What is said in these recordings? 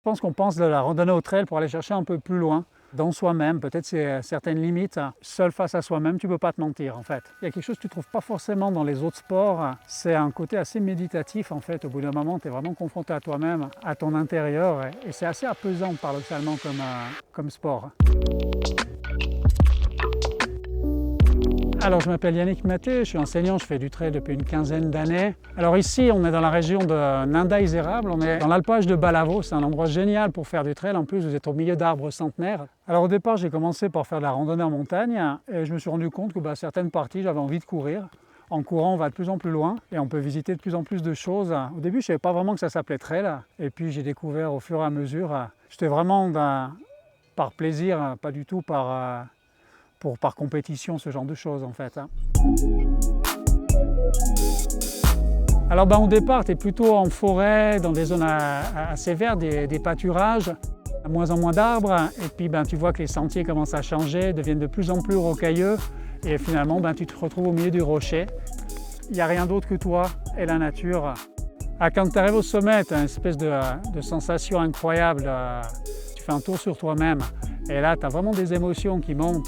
pense qu'on pense de la randonnée au trail pour aller chercher un peu plus loin, dans soi-même, peut-être c'est certaines limites. Seul face à soi-même, tu ne peux pas te mentir en fait. Il y a quelque chose que tu ne trouves pas forcément dans les autres sports, c'est un côté assez méditatif en fait. Au bout d'un moment, tu es vraiment confronté à toi-même, à ton intérieur, et c'est assez apaisant paradoxalement comme sport. Alors je m'appelle Yannick Maté, je suis enseignant, je fais du trail depuis une quinzaine d'années. Alors ici on est dans la région de Nanda-Izérable, on est dans l'alpage de Balavo, c'est un endroit génial pour faire du trail, en plus vous êtes au milieu d'arbres centenaires. Alors au départ j'ai commencé par faire de la randonnée en montagne et je me suis rendu compte que certaines parties j'avais envie de courir. En courant on va de plus en plus loin et on peut visiter de plus en plus de choses. Au début je ne savais pas vraiment que ça s'appelait trail et puis j'ai découvert au fur et à mesure. J'étais vraiment par plaisir, pas du tout par compétition, ce genre de choses en fait. Alors au départ, tu es plutôt en forêt, dans des zones assez vertes, des pâturages, de moins en moins d'arbres, et puis tu vois que les sentiers commencent à changer, deviennent de plus en plus rocailleux, et finalement tu te retrouves au milieu du rocher. Il n'y a rien d'autre que toi et la nature. Quand tu arrives au sommet, tu as une espèce de sensation incroyable, tu fais un tour sur toi-même, et là tu as vraiment des émotions qui montent.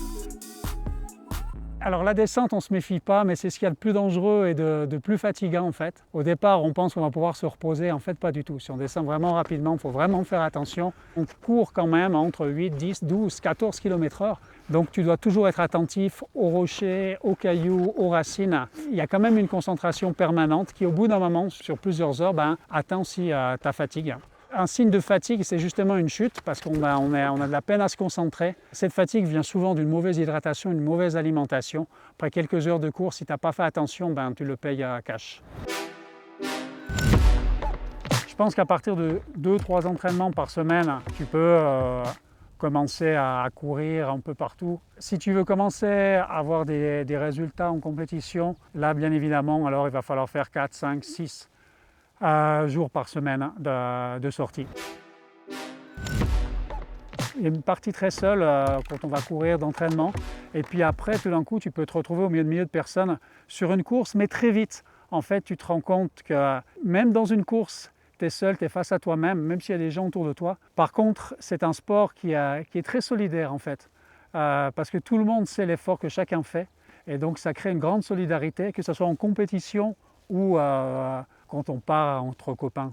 Alors la descente, on ne se méfie pas, mais c'est ce qu'il y a de plus dangereux et de plus fatigant en fait. Au départ, on pense qu'on va pouvoir se reposer, en fait pas du tout. Si on descend vraiment rapidement, il faut vraiment faire attention. On court quand même entre 8, 10, 12, 14 km/h. Donc tu dois toujours être attentif aux rochers, aux cailloux, aux racines. Il y a quand même une concentration permanente qui au bout d'un moment, sur plusieurs heures, atteint aussi ta fatigue. Un signe de fatigue, c'est justement une chute parce qu'on a de la peine à se concentrer. Cette fatigue vient souvent d'une mauvaise hydratation, une mauvaise alimentation. Après quelques heures de course, si tu n'as pas fait attention, tu le payes à cash. Je pense qu'à partir de 2-3 entraînements par semaine, tu peux commencer à courir un peu partout. Si tu veux commencer à avoir des résultats en compétition, là bien évidemment, alors il va falloir faire 4, 5, 6 jours par semaine de sortie. Il y a une partie très seule quand on va courir d'entraînement et puis après tout d'un coup tu peux te retrouver au milieu de personnes sur une course mais très vite. En fait tu te rends compte que même dans une course tu es seul, tu es face à toi-même, même s'il y a des gens autour de toi. Par contre c'est un sport qui est très solidaire en fait parce que tout le monde sait l'effort que chacun fait et donc ça crée une grande solidarité que ce soit en compétition ou quand on part entre copains.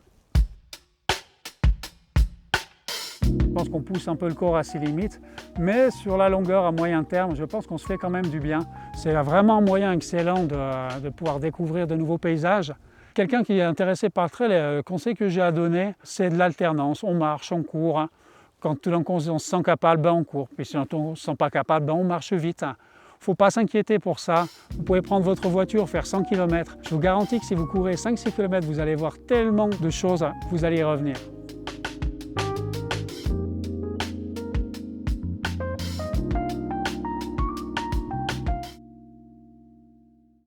Je pense qu'on pousse un peu le corps à ses limites, mais sur la longueur, à moyen terme, je pense qu'on se fait quand même du bien. C'est vraiment un moyen excellent de pouvoir découvrir de nouveaux paysages. Quelqu'un qui est intéressé par le trail, le conseil que j'ai à donner, c'est de l'alternance. On marche, on court. Quand tout d'un coup on se sent capable, on court. Puis si on ne se sent pas capable, on marche vite. Il ne faut pas s'inquiéter pour ça. Vous pouvez prendre votre voiture, faire 100 km. Je vous garantis que si vous courez 5-6 km, vous allez voir tellement de choses, vous allez y revenir.